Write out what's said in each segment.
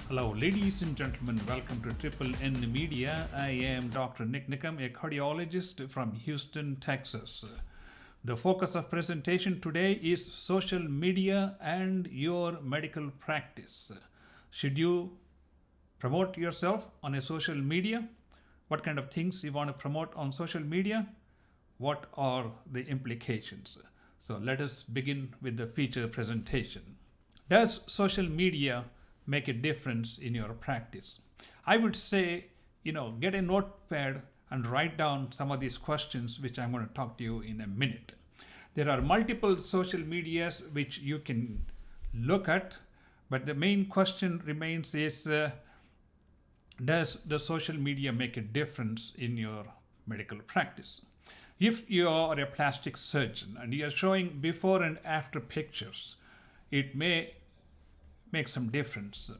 Hello, ladies and gentlemen. Welcome to Triple N Media. I am Dr. NIK NIKAM, a cardiologist from Houston, Texas. The focus of presentation today is social media and your medical practice. Should you promote yourself on a social media? What kind of things you want to promote on social media? What are the implications? So let us begin with the feature presentation. Does social media make a difference in your practice? I would say, get a notepad and write down some of these questions, which I'm going to talk to you in a minute. There are multiple social medias which you can look at, but the main question remains is, does the social media make a difference in your medical practice? If you are a plastic surgeon and you are showing before and after pictures, it may make some difference.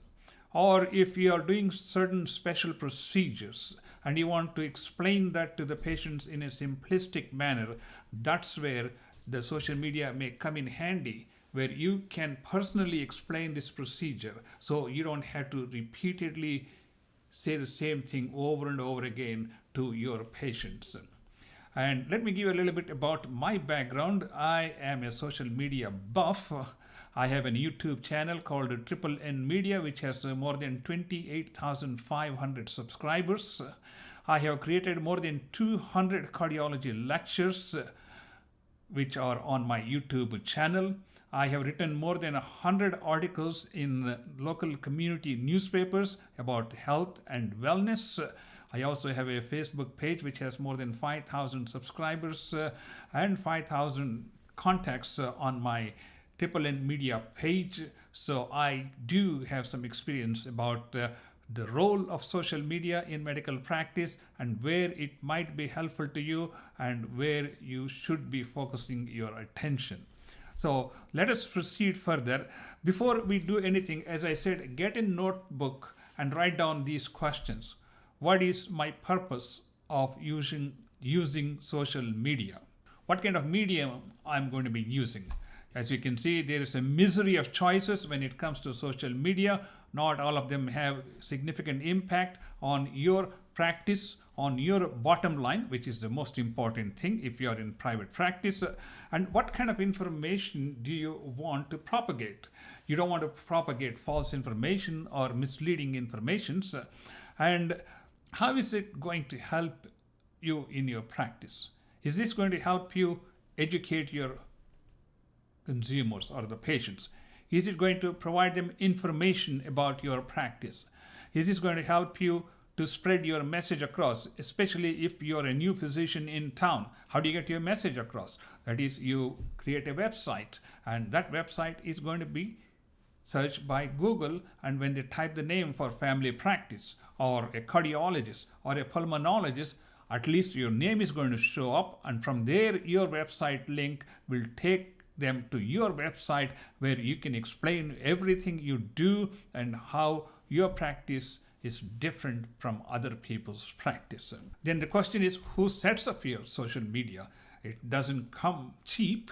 Or if you are doing certain special procedures and you want to explain that to the patients in a simplistic manner, that's where the social media may come in handy, where you can personally explain this procedure so you don't have to repeatedly say the same thing over and over again to your patients. And let me give you a little bit about my background. I am a social media buff. I have a YouTube channel called Triple N Media, which has more than 28,500 subscribers. I have created more than 200 cardiology lectures, which are on my YouTube channel. I have written more than 100 articles in local community newspapers about health and wellness. I also have a Facebook page which has more than 5,000 subscribers and 5,000 contacts on my Triple N Media page. So I do have some experience about the role of social media in medical practice and where it might be helpful to you and where you should be focusing your attention. So let us proceed further. Before we do anything, as I said, get a notebook and write down these questions. What is my purpose of using social media? What kind of medium I'm going to be using? As you can see, there is a misery of choices when it comes to social media. Not all of them have significant impact on your practice, on your bottom line, which is the most important thing if you are in private practice. And what kind of information do you want to propagate? You don't want to propagate false information or misleading informations. And how is it going to help you in your practice? Is this going to help you educate your consumers or the patients? Is it going to provide them information about your practice? Is this going to help you to spread your message across, especially if you're a new physician in town? How do you get your message across? That is, you create a website, and that website is going to be searched by Google, and when they type the name for family practice or a cardiologist or a pulmonologist, at least your name is going to show up, and from there your website link will take them to your website where you can explain everything you do and how your practice is different from other people's practice. Then the question is, who sets up your social media? It doesn't come cheap.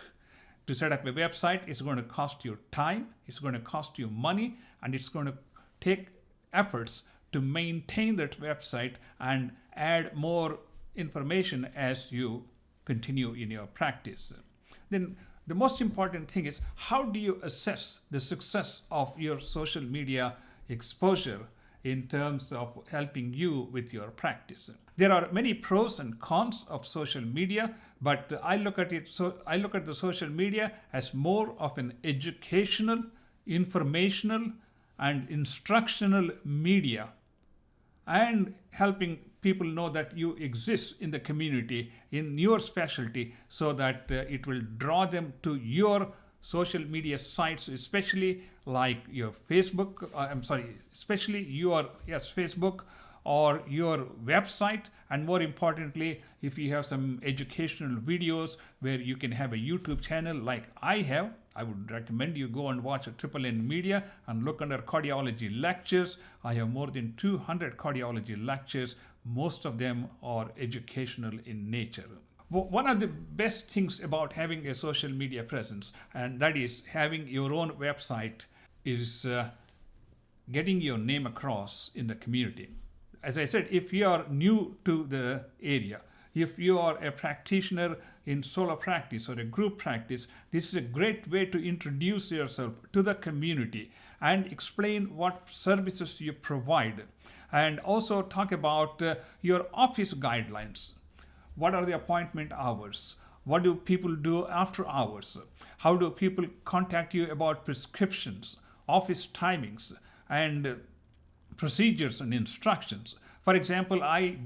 To set up a website, it's going to cost you time, it's going to cost you money, and it's going to take efforts to maintain that website and add more information as you continue in your practice. Then the most important thing is, how do you assess the success of your social media exposure in terms of helping you with your practice? There are many pros and cons of social media, but I look at the social media as more of an educational, informational, and instructional media, and helping people know that you exist in the community, in your specialty, so that it will draw them to your social media sites, especially like your Facebook, Facebook or your website, and more importantly, if you have some educational videos where you can have a YouTube channel like I have, I would recommend you go and watch a Triple N Media and look under cardiology lectures. I have more than 200 cardiology lectures. Most of them are educational in nature. One of the best things about having a social media presence, and that is having your own website, is getting your name across in the community. As I said, if you are new to the area, if you are a practitioner in solo practice or a group practice, this is a great way to introduce yourself to the community and explain what services you provide, and also talk about your office guidelines. What are the appointment hours? What do people do after hours? How do people contact you about prescriptions, office timings, and procedures and instructions? For example, I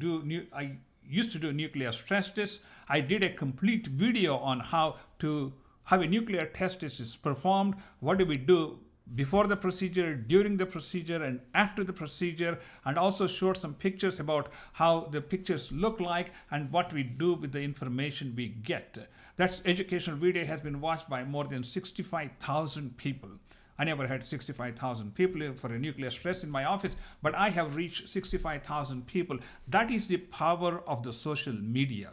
used to do nuclear stress tests. I did a complete video on how a nuclear test is performed. What do we do before the procedure, during the procedure, and after the procedure, and also showed some pictures about how the pictures look like and what we do with the information we get. That educational video has been watched by more than 65,000 people. I never had 65,000 people for a nuclear stress in my office, but I have reached 65,000 people. That is the power of the social media.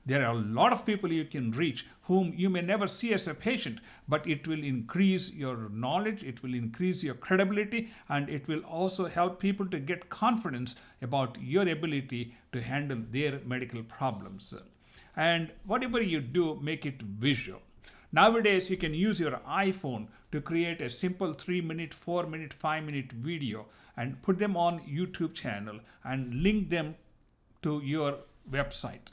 There are a lot of people you can reach whom you may never see as a patient, but it will increase your knowledge, it will increase your credibility, and it will also help people to get confidence about your ability to handle their medical problems. And whatever you do, make it visual. Nowadays, you can use your iPhone to create a simple 3-minute, 4-minute, 5-minute video and put them on YouTube channel and link them to your website.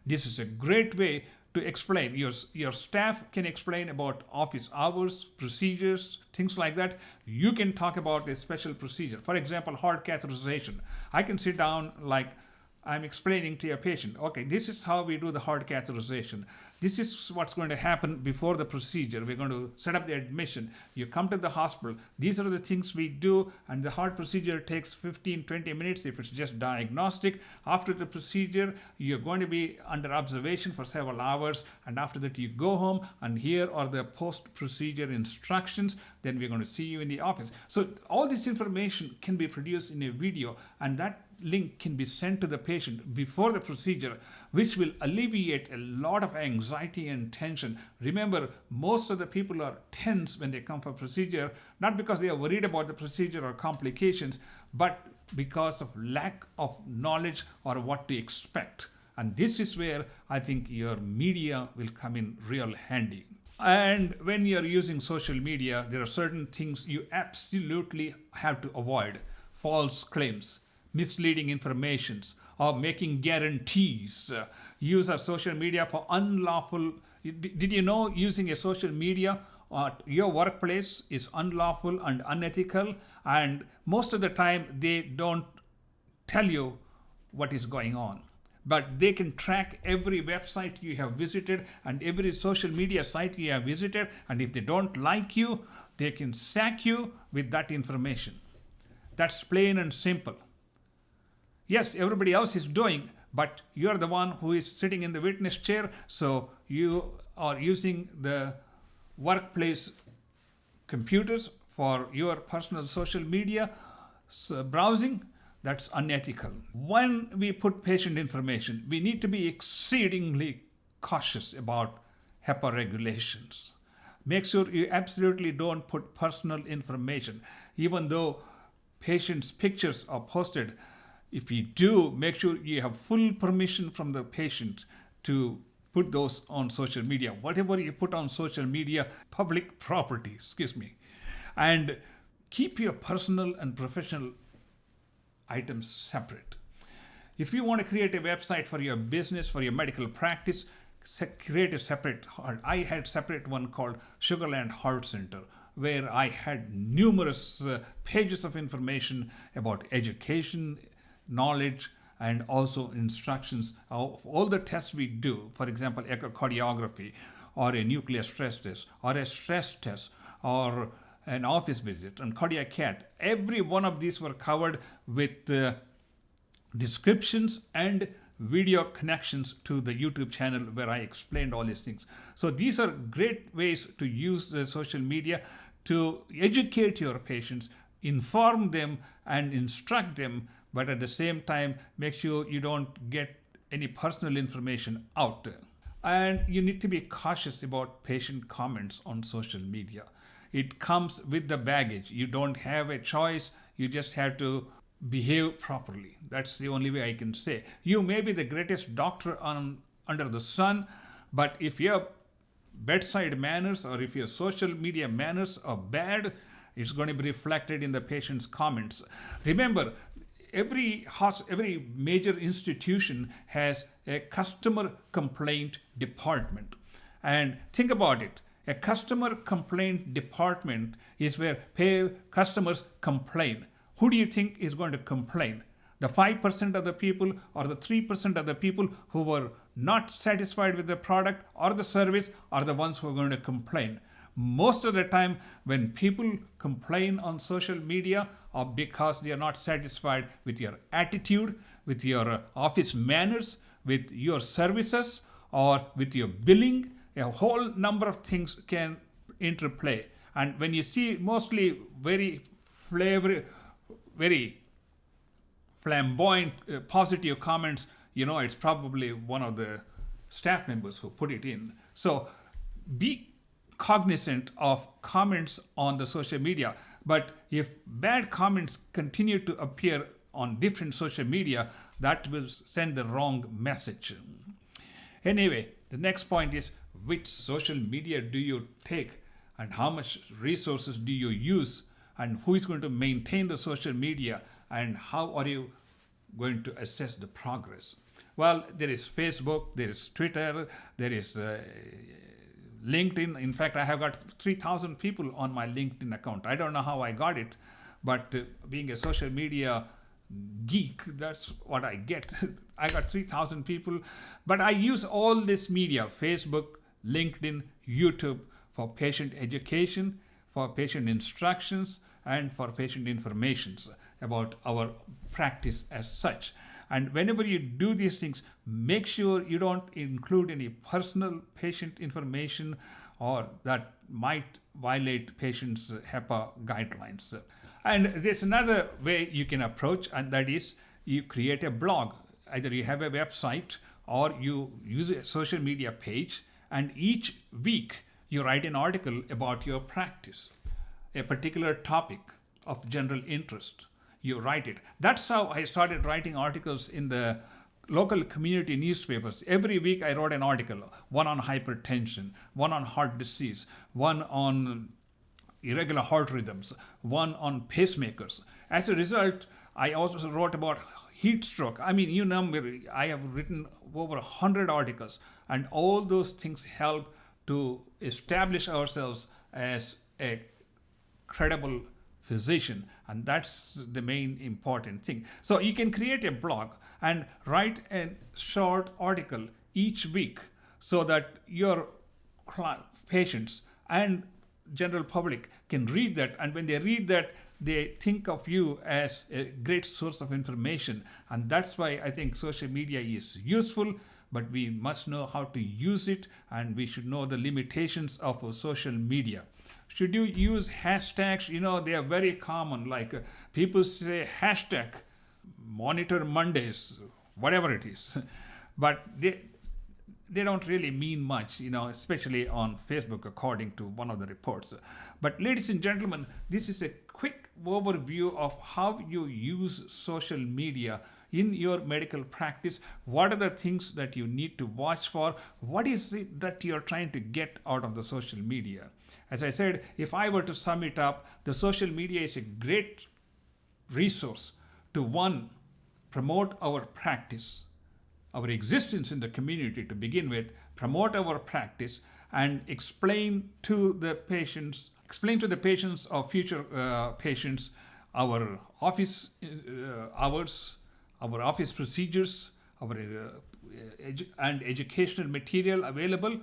This is a great way to explain. Your staff can explain about office hours, procedures, things like that. You can talk about a special procedure. For example, heart catheterization. I can sit down like I'm explaining to a patient, okay, this is how we do the heart catheterization. This is what's going to happen before the procedure. We're going to set up the admission. You come to the hospital. These are the things we do, and the heart procedure takes 15-20 minutes if it's just diagnostic. After the procedure, you're going to be under observation for several hours, and after that you go home, and here are the post-procedure instructions. Then we're going to see you in the office. So all this information can be produced in a video, and that link can be sent to the patient before the procedure, which will alleviate a lot of anxiety and tension. Remember, most of the people are tense when they come for procedure, not because they are worried about the procedure or complications, but because of lack of knowledge or what to expect. And this is where I think your media will come in real handy. And when you're using social media, there are certain things you absolutely have to avoid. False claims, misleading informations, or making guarantees. Use of social media for unlawful. Did you know using a social media at your workplace is unlawful and unethical? And most of the time they don't tell you what is going on. But they can track every website you have visited and every social media site you have visited. And if they don't like you, they can sack you with that information. That's plain and simple. Yes, everybody else is doing, but you're the one who is sitting in the witness chair, so you are using the workplace computers for your personal social media browsing. That's unethical. When we put patient information, we need to be exceedingly cautious about HIPAA regulations. Make sure you absolutely don't put personal information, even though patients' pictures are posted. If you do, make sure you have full permission from the patient to put those on social media. Whatever you put on social media, public property, and keep your personal and professional items separate. If you want to create a website for your business, for your medical practice, create a separate. I had separate one called Sugarland Heart Center, where I had numerous pages of information about education, knowledge, and also instructions of all the tests we do. For example, echocardiography, or a nuclear stress test, or a stress test, or an office visit, and cardiac cath. Every one of these were covered with descriptions and video connections to the YouTube channel where I explained all these things. So these are great ways to use the social media to educate your patients, inform them and instruct them, but at the same time, make sure you don't get any personal information out there. And you need to be cautious about patient comments on social media. It comes with the baggage. You don't have a choice. You just have to behave properly. That's the only way I can say. You may be the greatest doctor under the sun, but if your bedside manners or if your social media manners are bad, it's going to be reflected in the patient's comments. Remember, every major institution has a customer complaint department. And think about it. A customer complaint department is where customers complain. Who do you think is going to complain? The 5% of the people or the 3% of the people who were not satisfied with the product or the service are the ones who are going to complain. Most of the time, when people complain on social media, or because they are not satisfied with your attitude, with your office manners, with your services, or with your billing, a whole number of things can interplay. And when you see mostly very flamboyant, positive comments, it's probably one of the staff members who put it in. So be cognizant of comments on the social media. But if bad comments continue to appear on different social media, that will send the wrong message. Anyway, the next point is, which social media do you take and how much resources do you use and who is going to maintain the social media and how are you going to assess the progress? Well, there is Facebook, there is Twitter, there is LinkedIn. In fact, I have got 3,000 people on my LinkedIn account. I don't know how I got it, but being a social media geek, that's what I get. I got 3,000 people, but I use all this media, Facebook, LinkedIn, YouTube, for patient education, for patient instructions, and for patient informations about our practice as such. And whenever you do these things, make sure you don't include any personal patient information or that might violate patients' HIPAA guidelines. And there's another way you can approach, and that is you create a blog. Either you have a website or you use a social media page, and each week you write an article about your practice, a particular topic of general interest. You write it. That's how I started writing articles in the local community newspapers. Every week I wrote an article, one on hypertension, one on heart disease, one on irregular heart rhythms, one on pacemakers. As a result, I also wrote about heat stroke. I mean, I have written over 100 articles, and all those things help to establish ourselves as a credible physician, and that's the main important thing. So you can create a blog and write a short article each week so that your patients and general public can read that, and when they read that, they think of you as a great source of information. And that's why I think social media is useful, but we must know how to use it, and we should know the limitations of social media. Should you use hashtags? They are very common. Like people say hashtag monitor Mondays, whatever it is. But they don't really mean much, especially on Facebook, according to one of the reports. But ladies and gentlemen, this is a quick overview of how you use social media in your medical practice. What are the things that you need to watch for? What is it that you're trying to get out of the social media? As I said, if I were to sum it up, the social media is a great resource to, one, promote our practice, our existence in the community to begin with, promote our practice, and explain to the patients or future patients our office hours, our office procedures, our and educational material available,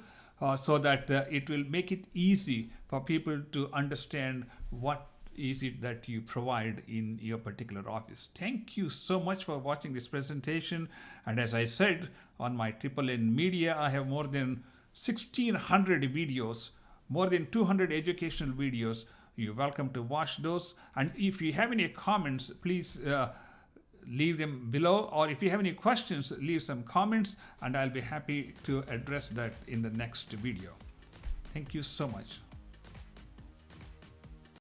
so that it will make it easy for people to understand what is it that you provide in your particular office. Thank you so much for watching this presentation. And as I said, on my NNN Media, I have more than 1,600 videos, more than 200 educational videos. You're welcome to watch those. And if you have any comments, please leave them below, or if you have any questions, leave some comments, and I'll be happy to address that in the next video. Thank you so much.